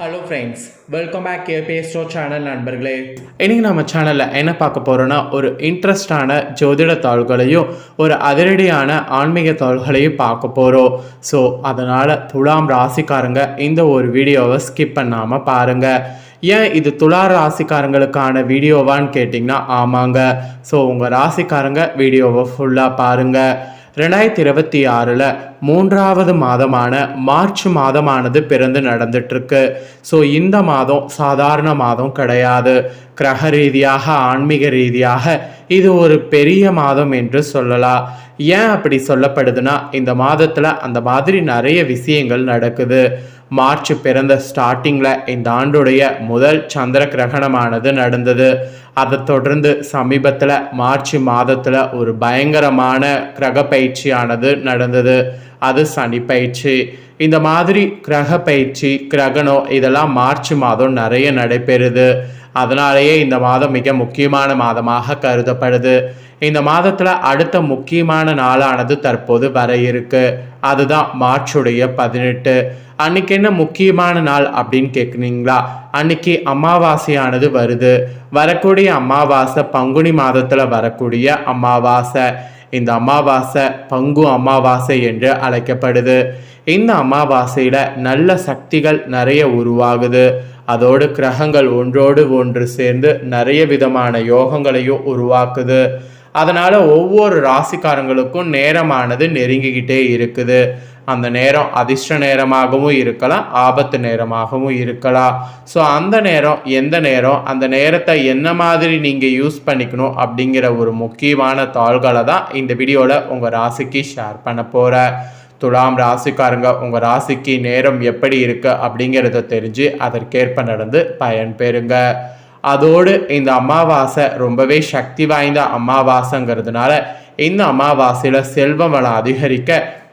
Hello friends, welcome back கேபிஎஸ்டோ channel நண்பர்களே. இன்றைக்கி நம்ம சேனலில் என்ன பார்க்க போகிறோன்னா, ஒரு இன்ட்ரெஸ்டான ஜோதிட தாள்களையும் ஒரு அதிரடியான ஆன்மீக தாள்களையும் பார்க்க போகிறோம். ஸோ அதனால் துலாம் ராசிக்காரங்க இந்த ஒரு வீடியோவை ஸ்கிப் பண்ணாமல் பாருங்கள். ஏன் இது துலா ராசிக்காரங்களுக்கான வீடியோவான்னு கேட்டிங்கன்னா, ஆமாங்க. ஸோ உங்கள் ராசிக்காரங்க வீடியோவை ஃபுல்லாக பாருங்கள். 2026 மூன்றாவது மாதமான மார்ச் மாதமானது பிறந்து நடந்துட்டுருக்கு. ஸோ இந்த மாதம் சாதாரண மாதம் கிடையாது. கிரக ரீதியாக ஆன்மீக ரீதியாக இது ஒரு பெரிய மாதம் என்று சொல்லலாம். ஏன் அப்படி சொல்லப்படுதுன்னா, இந்த மாதத்தில் அந்த மாதிரி நிறைய விஷயங்கள் நடக்குது. மார்ச் பிறந்த ஸ்டார்டிங்கில் இந்த ஆண்டுடைய முதல் சந்திர கிரகணமானது நடந்தது. அதை தொடர்ந்து சமீபத்தில் மார்ச் மாதத்தில் ஒரு பயங்கரமான கிரக பயிற்சியானது நடந்தது. அது சனி பயிற்சி. இந்த மாதிரி கிரக பயிற்சி, கிரகணம் இதெல்லாம் மார்ச் மாதம் நிறைய நடைபெறுது. அதனாலேயே இந்த மாதம் மிக முக்கியமான மாதமாக கருதப்படுது. இந்த மாதத்தில் அடுத்த முக்கியமான நாளானது தற்போது வர இருக்கு. அதுதான் மார்ச்சுடைய 18. அன்னைக்கு என்ன முக்கியமான நாள் அப்படின்னு கேட்குறீங்களா? அன்னைக்கு அமாவாசையானது வருது. வரக்கூடிய அமாவாசை பங்குனி மாதத்தில் வரக்கூடிய அமாவாசை. இந்த அமாவாசை பங்கு அமாவாசை என்று அழைக்கப்படுது. இந்த அமாவாசையில் நல்ல சக்திகள் நிறைய உருவாகுது. அதோடு கிரகங்கள் ஒன்றோடு ஒன்று சேர்ந்து நிறைய விதமான யோகங்களையும் உருவாக்குது. அதனால் ஒவ்வொரு ராசிக்காரங்களுக்கும் நேரமானது நெருங்கிக்கிட்டே இருக்குது. அந்த நேரம் அதிர்ஷ்ட நேரமாகவும் இருக்கலாம், ஆபத்து நேரமாகவும் இருக்கலாம். ஸோ அந்த நேரம் எந்த நேரம், அந்த நேரத்தை என்ன மாதிரி நீங்கள் யூஸ் பண்ணிக்கணும் அப்படிங்கிற ஒரு முக்கியமான தாள்களை தான் இந்த வீடியோவில் உங்கள் ராசிக்கு ஷேர் பண்ண போகிறேன். துலாம் ராசிக்காரங்க உங்கள் ராசிக்கு நேரம் எப்படி இருக்கு அப்படிங்கிறத தெரிஞ்சு அதற்கேற்ப நடந்து பயன்பெறுங்க. அதோடு இந்த அமாவாசை ரொம்பவே சக்தி வாய்ந்த அமாவாசைங்கிறதுனால இந்த அமாவாசையில் செல்வ வளம் அதிகரிக்க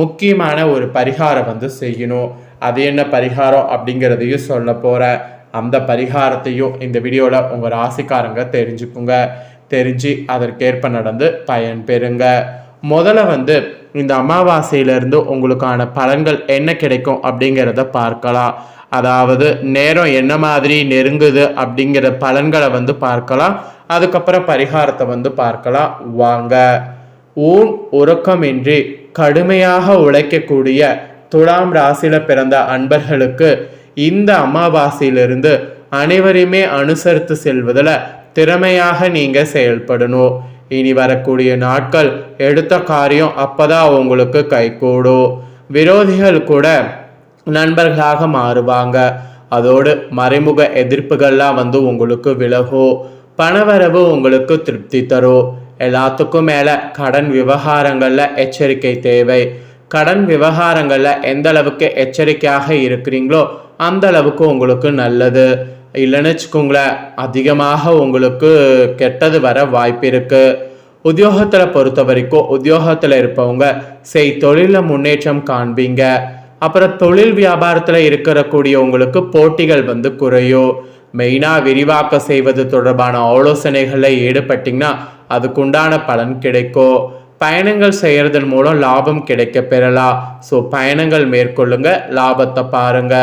முக்கியமான ஒரு பரிகாரம் செய்யணும். அது என்ன பரிகாரம் அப்படிங்கிறதையும் சொல்ல போகிறேன். அந்த பரிகாரத்தையும் இந்த வீடியோவில் உங்கள் ராசிக்காரங்க தெரிஞ்சுக்குங்க. தெரிஞ்சு அதற்கேற்ப நடந்து பயன்பெறுங்க. முதல்ல இந்த அமாவாசையிலிருந்து உங்களுக்கான பலன்கள் என்ன கிடைக்கும் அப்படிங்கிறத பார்க்கலாம். அதாவது நேரம் என்ன மாதிரி நெருங்குது அப்படிங்கிற பலன்களை பார்க்கலாம். அதுக்கப்புறம் பரிகாரத்தை பார்க்கலாம். வாங்க. ஊன் உறக்கமின்றி கடுமையாக உழைக்கக்கூடிய துலாம் ராசியில் பிறந்த அன்பர்களுக்கு இந்த அமாவாசையிலிருந்து அனைவரையுமே அனுசரித்து செல்வதில் திறமையாக நீங்கள் செயல்படணும். இனி வரக்கூடிய நாட்கள் எடுத்த காரியம் அப்பதான் உங்களுக்கு கைகூடும். விரோதிகள் கூட நண்பர்களாக மாறுவாங்க. அதோடு மறைமுக எதிர்ப்புகள்லாம் உங்களுக்கு விலகும். பணவரவு உங்களுக்கு திருப்தி தரும். எல்லாத்துக்கும் மேலே கடன் விவகாரங்களில் எச்சரிக்கை தேவை. கடன் விவகாரங்களில் எந்த அளவுக்கு எச்சரிக்கையாக இருக்கிறீங்களோ அந்த அளவுக்கு உங்களுக்கு நல்லது. இல்லைன்னு வச்சுக்கோங்களேன், அதிகமாக உங்களுக்கு கெட்டது வர வாய்ப்பு இருக்குது. உத்தியோகத்தில் பொறுத்த வரைக்கும் உத்தியோகத்தில் இருப்பவங்க தொழிலில் முன்னேற்றம் காண்பீங்க. அப்புறம் தொழில் வியாபாரத்தில் இருக்கக்கூடியவங்களுக்கு போட்டிகள் குறையும். மெயினாக விரிவாக்க செய்வது தொடர்பான ஆலோசனைகளில் ஈடுபட்டிங்கன்னா அதுக்குண்டான பலன் கிடைக்கும். பயணங்கள் செய்கிறதன் மூலம் லாபம் கிடைக்க பெறலாம். ஸோ பயணங்கள் மேற்கொள்ளுங்க, லாபத்தை பாருங்க.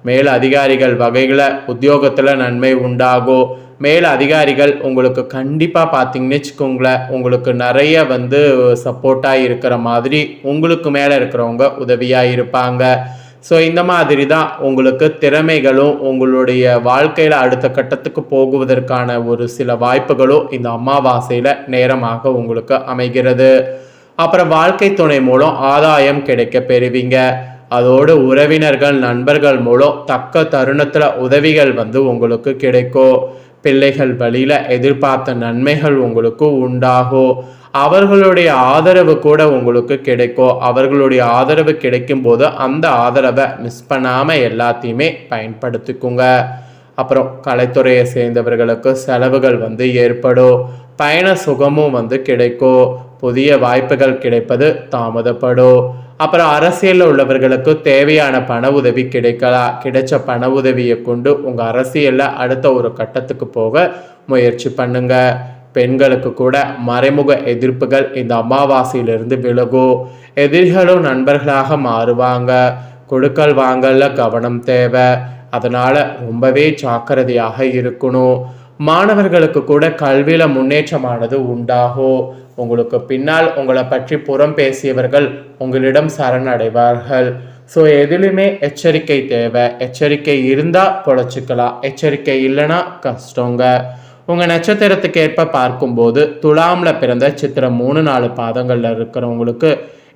மேல் அதிகாரிகள் வகைகளை உத்தியோகத்தில் நன்மை உண்டாகும். மேல் அதிகாரிகள் உங்களுக்கு கண்டிப்பாக பார்த்தீங்கன்னு வச்சுக்கோங்களேன், உங்களுக்கு நிறைய சப்போர்ட்டாக இருக்கிற மாதிரி உங்களுக்கு மேலே இருக்கிறவங்க உதவியாக இருப்பாங்க. ஸோ இந்த மாதிரி தான் உங்களுக்கு திறமைகளும் உங்களுடைய வாழ்க்கையில் அடுத்த கட்டத்துக்கு போகுவதற்கான ஒரு சில வாய்ப்புகளும் இந்த அமாவாசையில் நேரமாக உங்களுக்கு அமைகிறது. அப்புறம் வாழ்க்கை துணை மூலம் ஆதாயம் கிடைக்க பெறுவீங்க. அதோடு உறவினர்கள் நண்பர்கள் மூலம் தக்க தருணத்தில் உதவிகள் உங்களுக்கு கிடைக்கும். பிள்ளைகள் வழியில் எதிர்பார்த்த நன்மைகள் உங்களுக்கு உண்டாகும். அவர்களுடைய ஆதரவு கூட உங்களுக்கு கிடைக்கும். அவர்களுடைய ஆதரவு கிடைக்கும் போது அந்த ஆதரவை மிஸ் பண்ணாமல் எல்லாத்தையுமே பயன்படுத்திக்குங்க. அப்புறம் கலைத்துறையை சேர்ந்தவர்களுக்கு செலவுகள் ஏற்படும். பயண சுகமும் கிடைக்கும். புதிய வாய்ப்புகள் கிடைப்பது தாமதப்படும். அப்புறம் அரசியலில் உள்ளவர்களுக்கு தேவையான பண உதவி கிடைக்கலாம். கிடைச்ச பண உதவியை கொண்டு உங்கள் அரசியலில் அடுத்த ஒரு கட்டத்துக்கு போக முயற்சி பண்ணுங்க. பெண்களுக்கு கூட மறைமுக எதிர்ப்புகள் இந்த அமாவாசையிலிருந்து விலகும். எதிரிகளும் நண்பர்களாக மாறுவாங்க. கொடுக்கல் வாங்கல கவனம் தேவை. அதனால் ரொம்பவே ஜாக்கிரதையாக இருக்கணும். மாணவர்களுக்கு கூட கல்வியில் முன்னேற்றமானது உண்டாகும். உங்களுக்கு பின்னால் உங்களை பற்றி புறம் பேசியவர்கள் உங்களிடம் சரணடைவார்கள். ஸோ எதுலையுமே எச்சரிக்கை தேவை. எச்சரிக்கை இருந்தால் பொழைச்சிக்கலாம், எச்சரிக்கை இல்லைன்னா கஷ்டங்க. உங்கள் நட்சத்திரத்துக்கு ஏற்ப பார்க்கும்போது துலாமில் பிறந்த சித்திரம் 3-4 பாதங்களில் இருக்கிறவங்களுக்கு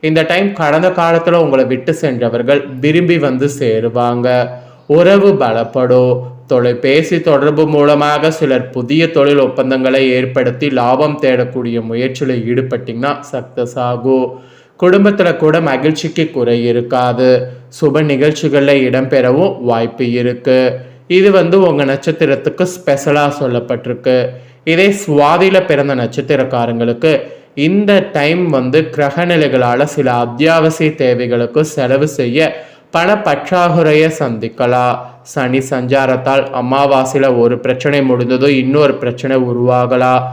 இந்த டைம் கடந்த காலத்தில் உங்களை விட்டு சென்றவர்கள் விரும்பி வந்து சேருவாங்க. உறவு பலப்படும். தொலைபேசி தொடர்பு மூலமாக சிலர் புதிய தொழில் ஒப்பந்தங்களை ஏற்படுத்தி லாபம் தேடக்கூடிய முயற்சியில் ஈடுபட்டிங்கன்னா சக்ஸஸ் ஆகும். குடும்பத்தில் கூட மகிழ்ச்சிக்கு குறை இருக்காது. சுப நிகழ்ச்சிகளில் இடம்பெறவும் வாய்ப்பு இருக்கு. இது உங்கள் நட்சத்திரத்துக்கு ஸ்பெஷலாக சொல்லப்பட்டிருக்கு. இதே சுவாதியில் பிறந்த நட்சத்திரக்காரங்களுக்கு இந்த டைம் கிரகநிலைகளால் சில அத்தியாவசிய தேவைகளுக்கு செலவு செய்ய பண பற்றாக்குறையை சந்திக்கலாம். சனி சஞ்சாரத்தால் அமாவாசையில் ஒரு பிரச்சனை முடிந்ததோ இன்னொரு பிரச்சனை உருவாகலாம்.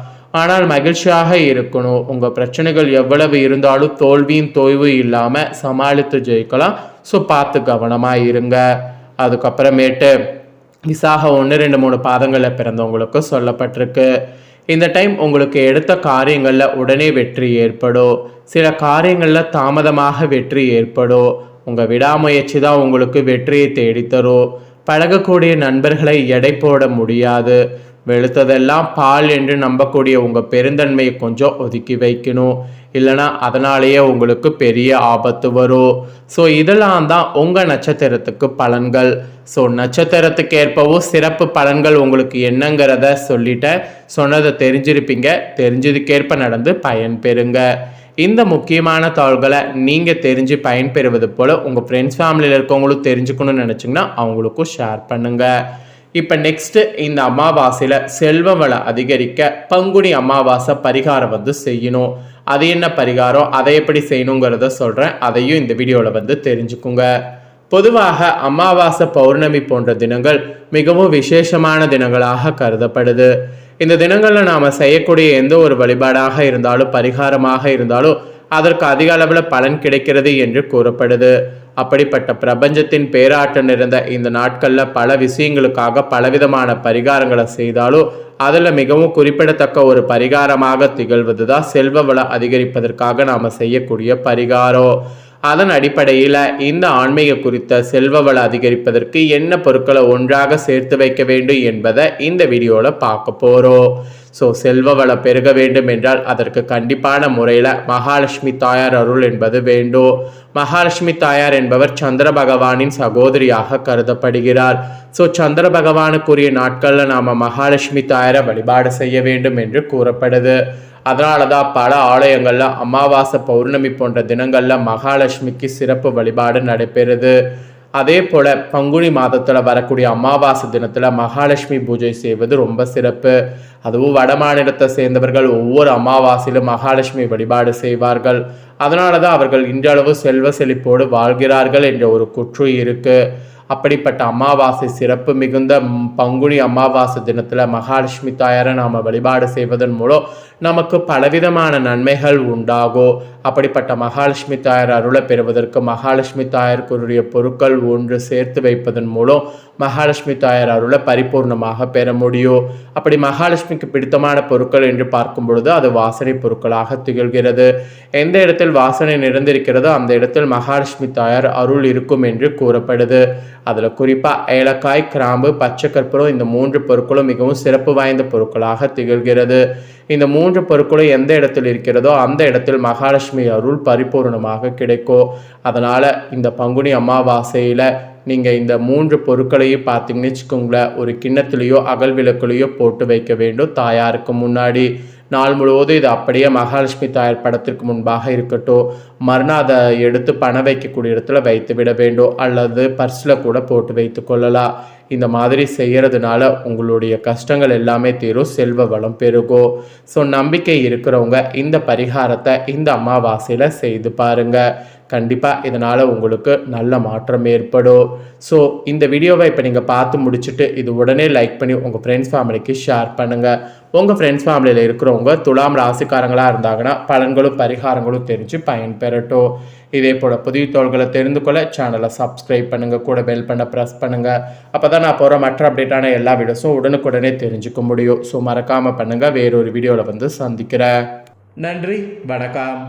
ஆனால் மகிழ்ச்சியாக இருக்கணும். உங்கள் பிரச்சனைகள் எவ்வளவு இருந்தாலும் தோல்வியும் தோய்வு இல்லாமல் சமாளித்து ஜெயிக்கலாம். ஸோ பார்த்து கவனமாக இருங்க. அதுக்கப்புறமேட்டு விசாக 1, 2, 3 பாதங்களில் பிறந்தவங்களுக்கு சொல்லப்பட்டிருக்கு. இந்த டைம் உங்களுக்கு எடுத்த காரியங்களில் உடனே வெற்றி ஏற்படும். சில காரியங்களில் தாமதமாக வெற்றி ஏற்படும். உங்கள் விடாமுயற்சி தான் உங்களுக்கு வெற்றியை தேடித்தரும். பழகக்கூடிய நண்பர்களை எடை போட முடியாது. வெளுத்ததெல்லாம் பால் என்று நம்பக்கூடிய உங்கள் பெருந்தன்மையை கொஞ்சம் ஒதுக்கி வைக்கணும். இல்லைனா அதனாலேயே உங்களுக்கு பெரிய ஆபத்து வரும். ஸோ இதெல்லாம் தான் உங்கள் நட்சத்திரத்துக்கு பலன்கள். ஸோ நட்சத்திரத்துக்கு ஏற்பவும் சிறப்பு பலன்கள் உங்களுக்கு என்னங்கிறத சொல்லிட்டேன். சொன்னதை தெரிஞ்சிருப்பீங்க. தெரிஞ்சதுக்கேற்ப நடந்து பயன்பெறுங்க. இந்த முக்கியமான தகவல்களை நீங்கள் தெரிஞ்சு பயன்பெறுவது போல் உங்கள் ஃப்ரெண்ட்ஸ் ஃபேமிலியில் இருக்கவங்களும் தெரிஞ்சுக்கணும்னு நினச்சிங்கன்னா அவங்களுக்கும் ஷேர் பண்ணுங்கள். இப்போ நெக்ஸ்ட்டு இந்த அமாவாசையில் செல்வ வளம் அதிகரிக்க பங்குனி அமாவாசை பரிகாரம் செய்யணும். அது என்ன பரிகாரம், அதை எப்படி செய்யணுங்கிறத சொல்கிறேன். அதையும் இந்த வீடியோவில் தெரிஞ்சுக்குங்க. பொதுவாக அமாவாசை பௌர்ணமி போன்ற தினங்கள் மிகவும் விசேஷமான தினங்களாக கருதப்படுது. இந்த தினங்களில் நாம் செய்யக்கூடிய எந்த ஒரு வழிபாடாக இருந்தாலும் பரிகாரமாக இருந்தாலும் அதற்கு அதிக அளவில் பலன் கிடைக்கிறது என்று கூறப்படுது. அப்படிப்பட்ட பிரபஞ்சத்தின் பேராற்றல் நிறைந்த இந்த நாட்களில் பல விஷயங்களுக்காக பலவிதமான பரிகாரங்களை செய்தாலும் அதில் மிகவும் குறிப்பிடத்தக்க ஒரு பரிகாரமாக திகழ்வது தான் செல்வ வளம் அதிகரிப்பதற்காக நாம் செய்யக்கூடிய பரிகாரம். அதன் அடிப்படையில் இந்த ஆன்மீக குறித்த செல்வ வளம் அதிகரிப்பதற்கு என்ன பொருட்களை ஒன்றாக சேர்த்து வைக்க வேண்டும் என்பதை இந்த வீடியோவில் பார்க்க போகிறோம். ஸோ செல்வ வளம் பெருக வேண்டும் என்றால் அதற்கு கண்டிப்பான முறையில் மகாலட்சுமி தாயார் அருள் என்பது வேண்டும். மகாலட்சுமி தாயார் என்பவர் சந்திர பகவானின் சகோதரியாக கருதப்படுகிறார். ஸோ சந்திர பகவானுக்குரிய நாட்களில் நாம் மகாலட்சுமி தாயாரை வழிபாடு செய்ய வேண்டும் என்று கூறப்படுது. அதனால தான் பல ஆலயங்களில் அமாவாசை பௌர்ணமி போன்ற தினங்களில் மகாலட்சுமிக்கு சிறப்பு வழிபாடு நடைபெறுது. அதே போல் பங்குனி மாதத்தில் வரக்கூடிய அமாவாசை தினத்தில் மகாலட்சுமி பூஜை செய்வது ரொம்ப சிறப்பு. அதுவும் வட மாநிலத்தை சேர்ந்தவர்கள் ஒவ்வொரு அமாவாசையிலும் மகாலட்சுமி வழிபாடு செய்வார்கள். அதனால தான் அவர்கள் இன்றளவு செல்வ செழிப்போடு வாழ்கிறார்கள் என்ற ஒரு குற்று இருக்குது. அப்படிப்பட்ட அமாவாசை சிறப்பு மிகுந்த பங்குனி அமாவாசை தினத்தில் மகாலட்சுமி தாயாரை நாம் வழிபாடு செய்வதன் மூலம் நமக்கு பலவிதமான நன்மைகள் உண்டாகும். அப்படிப்பட்ட மகாலட்சுமி தாயார் அருளை பெறுவதற்கு மகாலட்சுமி தாயாருக்குரிய பொருட்கள் ஒன்று சேர்த்து வைப்பதன் மூலம் மகாலட்சுமி தாயார் அருளை பரிபூர்ணமாக பெற முடியும். அப்படி மகாலட்சுமிக்கு பிடித்தமான பொருட்கள் என்று பார்க்கும் பொழுது அது வாசனை பொருட்களாக திகழ்கிறது. எந்த இடத்தில் வாசனை நிறைந்திருக்கிறதோ அந்த இடத்தில் மகாலட்சுமி தாயார் அருள் இருக்கும் என்று கூறப்படுது. அதில் குறிப்பாக ஏலக்காய், கிராம்பு, பச்சை கற்பூரம் இந்த 3 பொருட்களும் மிகவும் சிறப்பு வாய்ந்த பொருட்களாக திகழ்கிறது. இந்த 3 பொருட்களும் எந்த இடத்தில் இருக்கிறதோ அந்த இடத்தில் மகாலட்சுமி அருள் பரிபூர்ணமாக கிடைக்கும். அதனால் இந்த பங்குனி அமாவாசையில் நீங்கள் இந்த 3 பொருட்களையும் பார்த்தீங்கன்னு வச்சுக்கோங்களேன், ஒரு கிண்ணத்துலேயோ அகல் விளக்குலையோ போட்டு வைக்க வேண்டும் தாயாருக்கு முன்னாடி. நாள் முழுவதும் இது அப்படியே மகாலட்சுமி தாயார் படத்திற்கு முன்பாக இருக்கட்டும். மறுநாள் அதை எடுத்து பணம் வைக்கக்கூடிய இடத்துல வைத்து விட வேண்டும். அல்லது பர்ஸில் கூட போட்டு வைத்து கொள்ளலாம். இந்த மாதிரி செய்கிறதுனால உங்களுடைய கஷ்டங்கள் எல்லாமே தீரும், செல்வ வளம் பெருகும். ஸோ நம்பிக்கை இருக்கிறவங்க இந்த பரிகாரத்தை இந்த அமாவாசையில் செய்து பாருங்கள். கண்டிப்பாக இதனால் உங்களுக்கு நல்ல மாற்றம் ஏற்படும். ஸோ இந்த வீடியோவை இப்போ நீங்கள் பார்த்து முடிச்சுட்டு இது உடனே லைக் பண்ணி உங்கள் ஃப்ரெண்ட்ஸ் ஃபேமிலிக்கு ஷேர் பண்ணுங்கள். உங்கள் ஃப்ரெண்ட்ஸ் ஃபேமிலியில் இருக்கிறவங்க துலாம் ராசிக்காரங்களாக இருந்தாங்கன்னா பலன்களும் பரிகாரங்களும் தெரிஞ்சு பயன்பெறட்டும். இதே போல் புதிய தகவல்களை தெரிந்து கொள்ள சேனலை சப்ஸ்கிரைப் பண்ணுங்கள், கூட பெல் பண்ண ப்ரெஸ் பண்ணுங்கள். அப்போ தான் நான் போகிற மற்ற அப்டேட்டான எல்லா வீடியோஸும் உடனுக்குடனே தெரிஞ்சுக்க முடியும். ஸோ மறக்காமல் பண்ணுங்கள். வேறொரு வீடியோவில் வந்து சந்திக்கிறேன். நன்றி, வணக்கம்.